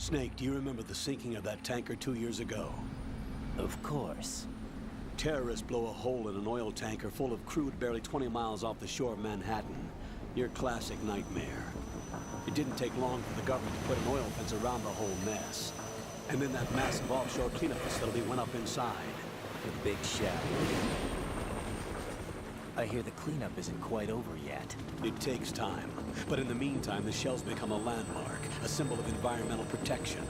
Snake, do you remember the sinking of that tanker 2 years ago? Of course. Terrorists blow a hole in an oil tanker full of crude barely 20 miles off the shore of Manhattan. Your classic nightmare. It didn't take long for the government to put an oil fence around the whole mess. And then that massive offshore cleanup facility went up inside. The big shell. I hear the cleanup isn't quite over yet. It takes time. But in the meantime, the shell's become a landmark, a symbol of environmental protection.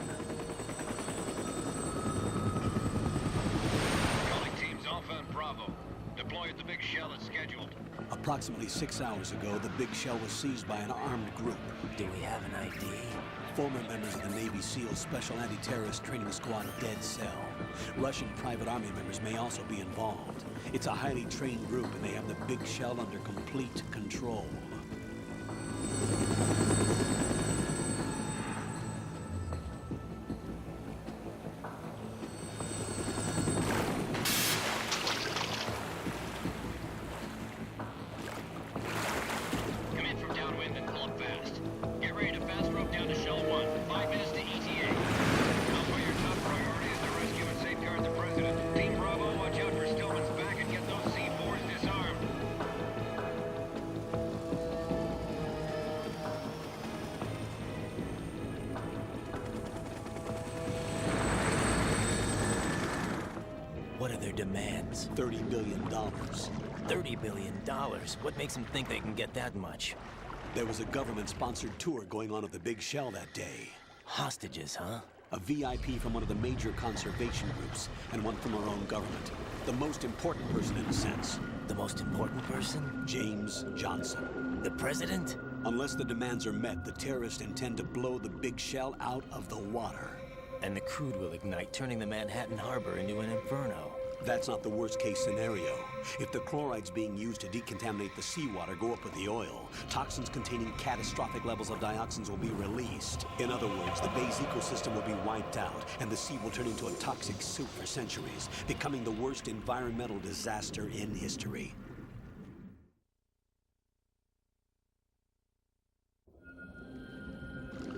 Calling teams Alpha and Bravo. Deploy at the big shell as scheduled. Approximately 6 hours ago, the big shell was seized by an armed group. Do we have an ID? Former members of the Navy SEAL Special Anti-Terrorist Training Squad Dead Cell. Russian private army members may also be involved. It's a highly trained group, and they have the big shell under complete control. Come in from downwind and pull up fast. Get ready to fast rope down to Shell 1. 5 minutes to ETA. Alpha, your top priority is to rescue and safeguard the President. Team Bravo, watch out for Stillman's back and get those C4s disarmed. What are their demands? $30 billion. $30 billion? What makes them think they can get that much? There was a government-sponsored tour going on at the big shell that day. Hostages, huh? A VIP from one of the major conservation groups, and one from our own government. The most important person in a sense. The most important person? James Johnson. The president? Unless the demands are met, the terrorists intend to blow the big shell out of the water. And the crude will ignite, turning the Manhattan Harbor into an inferno. That's not the worst-case scenario. If the chlorides being used to decontaminate the seawater go up with the oil, toxins containing catastrophic levels of dioxins will be released. In other words, the bay's ecosystem will be wiped out, and the sea will turn into a toxic soup for centuries, becoming the worst environmental disaster in history.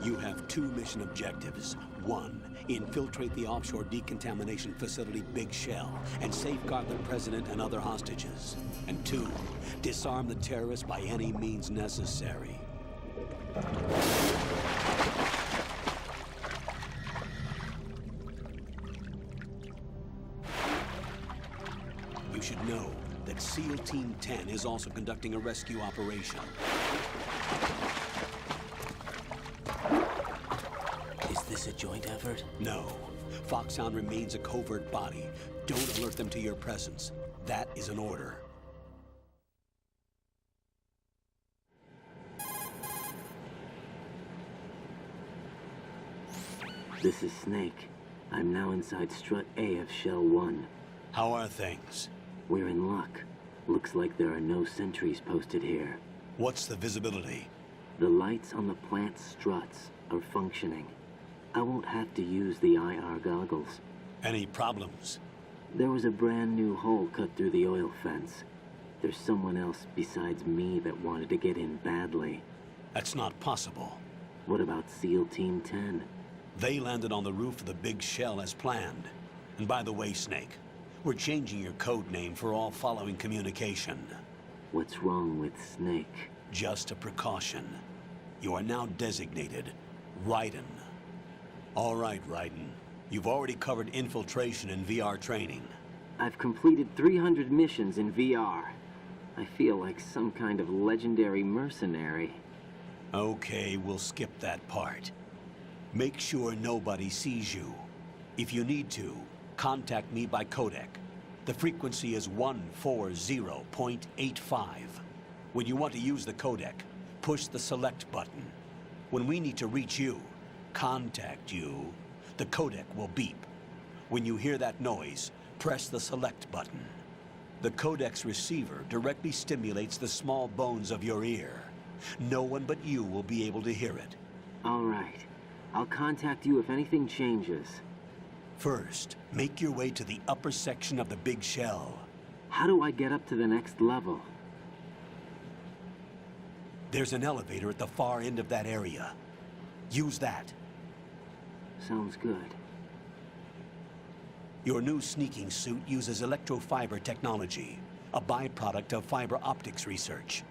You have 2 mission objectives. 1, infiltrate the offshore decontamination facility Big Shell and safeguard the president and other hostages. And 2, disarm the terrorists by any means necessary. You should know that SEAL Team 10 is also conducting a rescue operation. Is this a joint effort? No. Foxhound remains a covert body. Don't alert them to your presence. That is an order. This is Snake. I'm now inside Strut A of Shell 1. How are things? We're in luck. Looks like there are no sentries posted here. What's the visibility? The lights on the plant struts are functioning. I won't have to use the IR goggles. Any problems? There was a brand new hole cut through the oil fence. There's someone else besides me that wanted to get in badly. That's not possible. What about SEAL Team 10? They landed on the roof of the Big Shell as planned. And by the way, Snake, we're changing your code name for all following communication. What's wrong with Snake? Just a precaution. You are now designated Raiden. All right, Raiden. You've already covered infiltration and VR training. I've completed 300 missions in VR. I feel like some kind of legendary mercenary. Okay, we'll skip that part. Make sure nobody sees you. If you need to, contact me by codec. The frequency is 140.85. When you want to use the codec, push the select button. When we need to reach you, contact you, the codec will beep. When you hear that noise, press the select button. The codec's receiver directly stimulates the small bones of your ear. No one but you will be able to hear it. All right. I'll contact you if anything changes. First, make your way to the upper section of the Big Shell. How do I get up to the next level? There's an elevator at the far end of that area. Use that. Sounds good. Your new sneaking suit uses electrofiber technology, a byproduct of fiber optics research.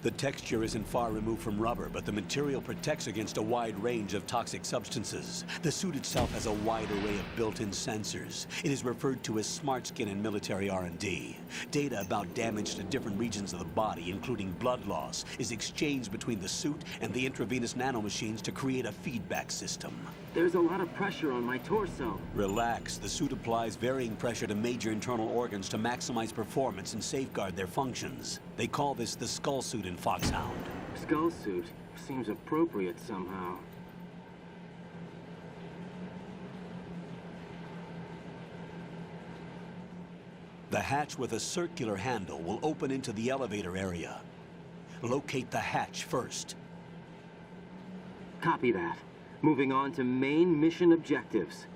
The texture isn't far removed from rubber, but the material protects against a wide range of toxic substances. The suit itself has a wide array of built-in sensors. It is referred to as smart skin in military R&D. Data about damage to different regions of the body, including blood loss, is exchanged between the suit and the intravenous nanomachines to create a feedback system. There's a lot of pressure on my torso. Relax. The suit applies varying pressure to major internal organs to maximize performance and safeguard their functions. They call this the skull suit in Foxhound. Skull suit seems appropriate somehow. The hatch with a circular handle will open into the elevator area. Locate the hatch first. Copy that. Moving on to main mission objectives.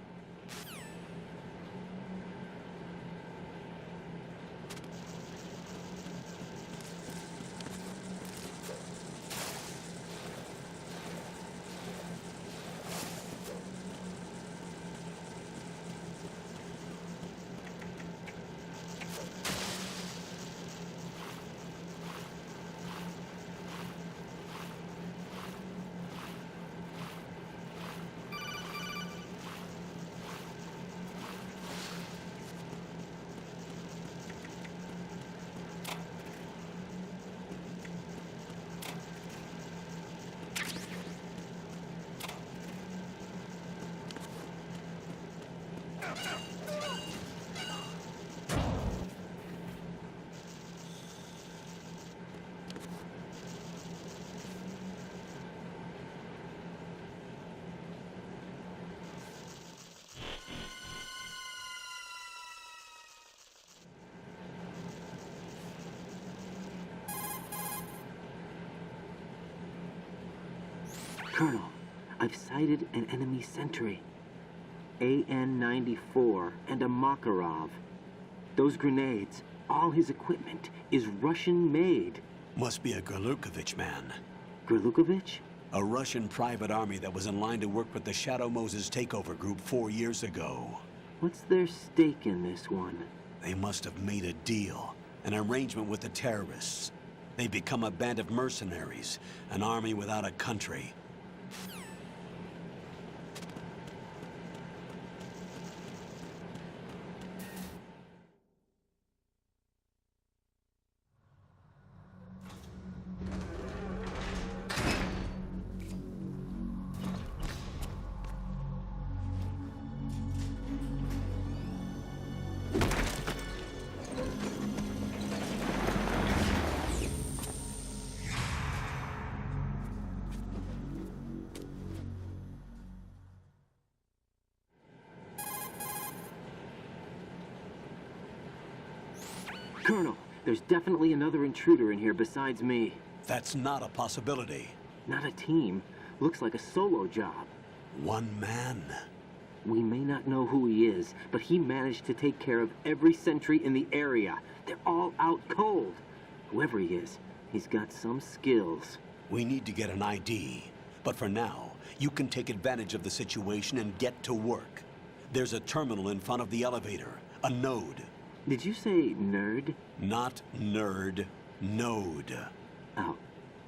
Colonel, I've sighted an enemy sentry. AN-94 and a Makarov. Those grenades, all his equipment, is Russian-made. Must be a Gorlukovich man. Gorlukovich? A Russian private army that was in line to work with the Shadow Moses takeover group 4 years ago. What's their stake in this one? They must have made a deal, an arrangement with the terrorists. They become a band of mercenaries, an army without a country. Colonel, there's definitely another intruder in here besides me. That's not a possibility. Not a team. Looks like a solo job. One man. We may not know who he is, but he managed to take care of every sentry in the area. They're all out cold. Whoever he is, he's got some skills. We need to get an ID. But for now, you can take advantage of the situation and get to work. There's a terminal in front of the elevator. A node. Did you say nerd? Not nerd. Node. Oh.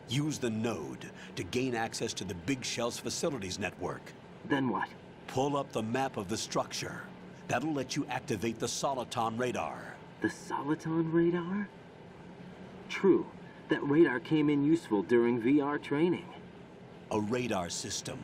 Use the node to gain access to the Big Shell's facilities network. Then what? Pull up the map of the structure. That'll let you activate the Soliton radar. The Soliton radar? True. That radar came in useful during VR training. A radar system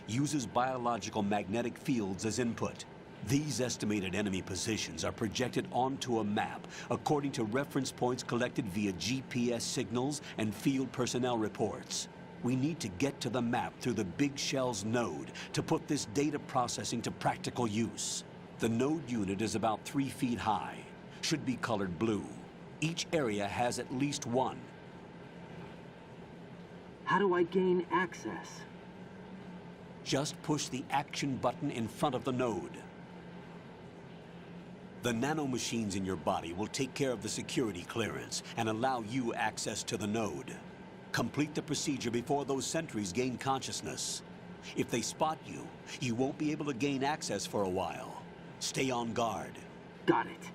uses biological magnetic fields as input. These estimated enemy positions are projected onto a map according to reference points collected via GPS signals and field personnel reports. We need to get to the map through the Big Shell's node to put this data processing to practical use. The node unit is about 3 feet high, should be colored blue. Each area has at least one. How do I gain access? Just push the action button in front of the node. The nanomachines in your body will take care of the security clearance and allow you access to the node. Complete the procedure before those sentries gain consciousness. If they spot you, you won't be able to gain access for a while. Stay on guard. Got it.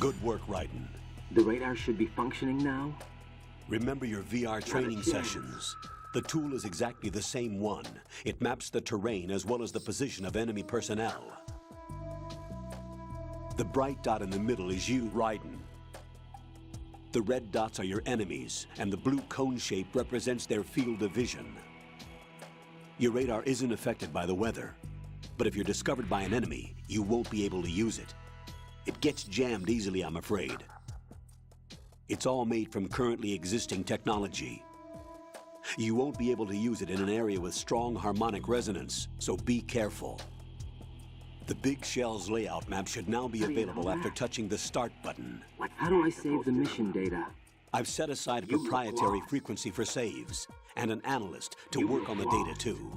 Good work, Raiden. The radar should be functioning now? Remember your VR training sessions. The tool is exactly the same one. It maps the terrain as well as the position of enemy personnel. The bright dot in the middle is you, Raiden. The red dots are your enemies, and the blue cone shape represents their field of vision. Your radar isn't affected by the weather, but if you're discovered by an enemy, you won't be able to use it. It gets jammed easily, I'm afraid. It's all made from currently existing technology. You won't be able to use it in an area with strong harmonic resonance, so be careful. The Big Shell's layout map should now be available after touching the Start button. How do I save the mission data? I've set aside a proprietary frequency for saves, and an analyst to work on the data too.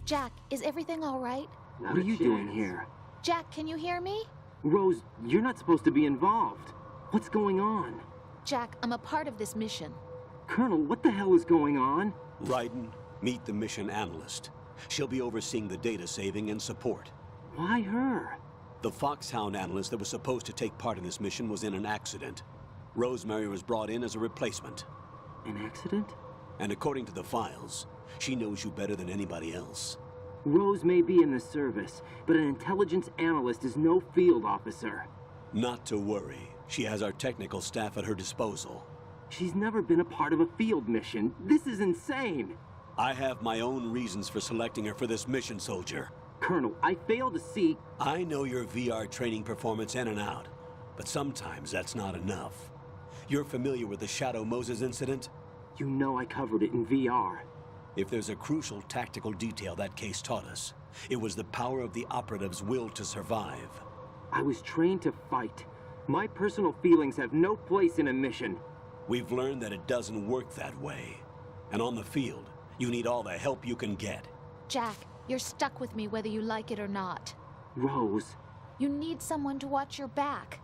Jack, is everything all right? What are you doing here? Jack, can you hear me? Rose, you're not supposed to be involved. What's going on? Jack, I'm a part of this mission. Colonel, what the hell is going on? Raiden, meet the mission analyst. She'll be overseeing the data saving and support. Why her? The Foxhound analyst that was supposed to take part in this mission was in an accident. Rosemary was brought in as a replacement. An accident? And according to the files, she knows you better than anybody else. Rose may be in the service, but an intelligence analyst is no field officer. Not to worry. She has our technical staff at her disposal. She's never been a part of a field mission. This is insane. I have my own reasons for selecting her for this mission, soldier. Colonel, I fail to see... I know your VR training performance in and out, but sometimes that's not enough. You're familiar with the Shadow Moses incident? You know I covered it in VR. If there's a crucial tactical detail that case taught us, it was the power of the operative's will to survive. I was trained to fight. My personal feelings have no place in a mission. We've learned that it doesn't work that way. And on the field, you need all the help you can get. Jack, you're stuck with me whether you like it or not. Rose. You need someone to watch your back.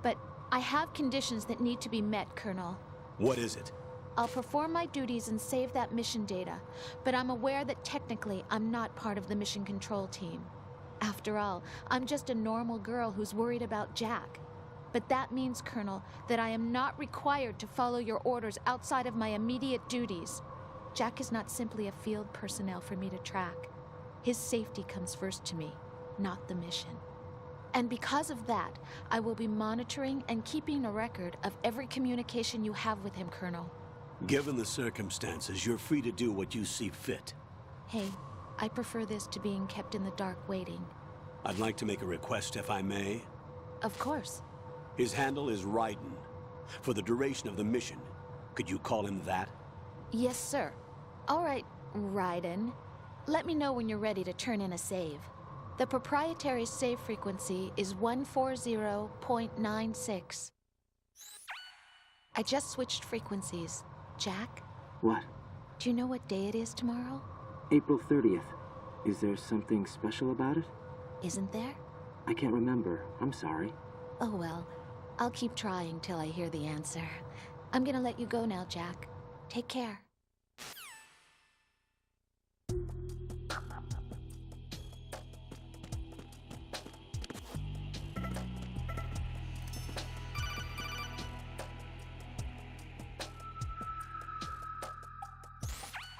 But I have conditions that need to be met, Colonel. What is it? I'll perform my duties and save that mission data, but I'm aware that technically I'm not part of the mission control team. After all, I'm just a normal girl who's worried about Jack. But that means, Colonel, that I am not required to follow your orders outside of my immediate duties. Jack is not simply a field personnel for me to track. His safety comes first to me, not the mission. And because of that, I will be monitoring and keeping a record of every communication you have with him, Colonel. Given the circumstances, you're free to do what you see fit. Hey, I prefer this to being kept in the dark waiting. I'd like to make a request, if I may. Of course. His handle is Raiden. For the duration of the mission, could you call him that? Yes, sir. All right, Raiden. Let me know when you're ready to turn in a save. The proprietary save frequency is 140.96. I just switched frequencies. Jack? What? Do you know what day it is tomorrow? April 30th. Is there something special about it? Isn't there? I can't remember. I'm sorry. Oh well, I'll keep trying till I hear the answer. I'm gonna let you go now, Jack. Take care.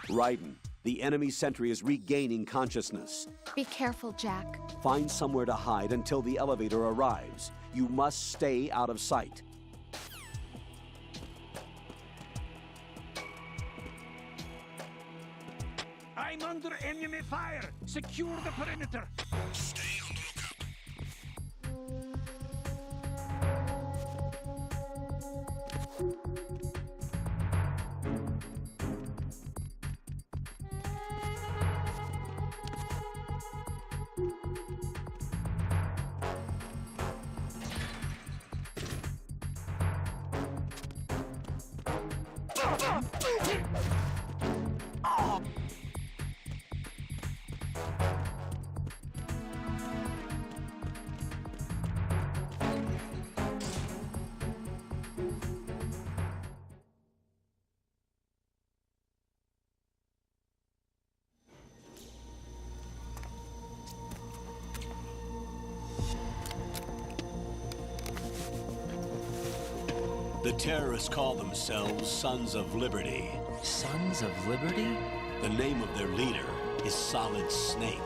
Raiden, the enemy sentry is regaining consciousness. Be careful, Jack. Find somewhere to hide until the elevator arrives. You must stay out of sight. I'm under enemy fire! Secure the perimeter! Stay on the lookout. The terrorists call themselves Sons of Liberty. Sons of Liberty? The name of their leader is Solid Snake.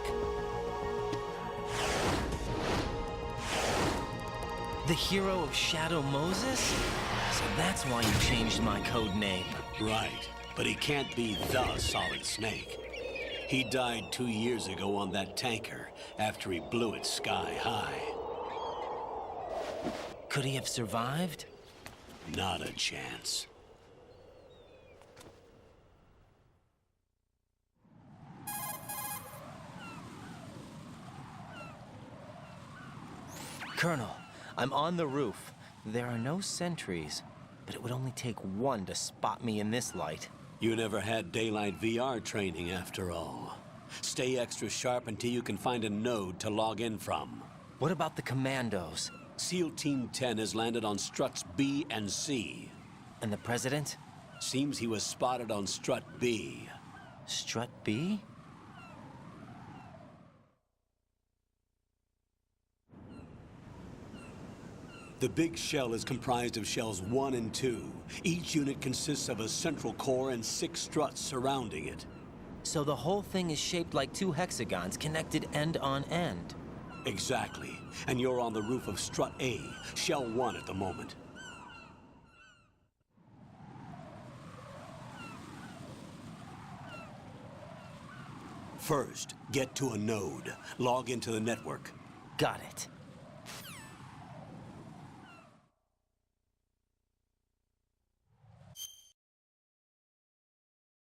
The hero of Shadow Moses? So that's why you changed my code name. Right, but he can't be the Solid Snake. He died 2 years ago on that tanker after he blew it sky high. Could he have survived? Not a chance. Colonel, I'm on the roof. There are no sentries, but it would only take one to spot me in this light. You never had daylight VR training after all. Stay extra sharp until you can find a node to log in from. What about the commandos? SEAL Team 10 has landed on struts B and C. And the president? Seems he was spotted on strut B. Strut B? The big shell is comprised of shells 1 and 2. Each unit consists of a central core and 6 struts surrounding it. So the whole thing is shaped like 2 hexagons connected end on end. Exactly. And you're on the roof of strut A, shell 1 at the moment. First, get to a node. Log into the network. Got it.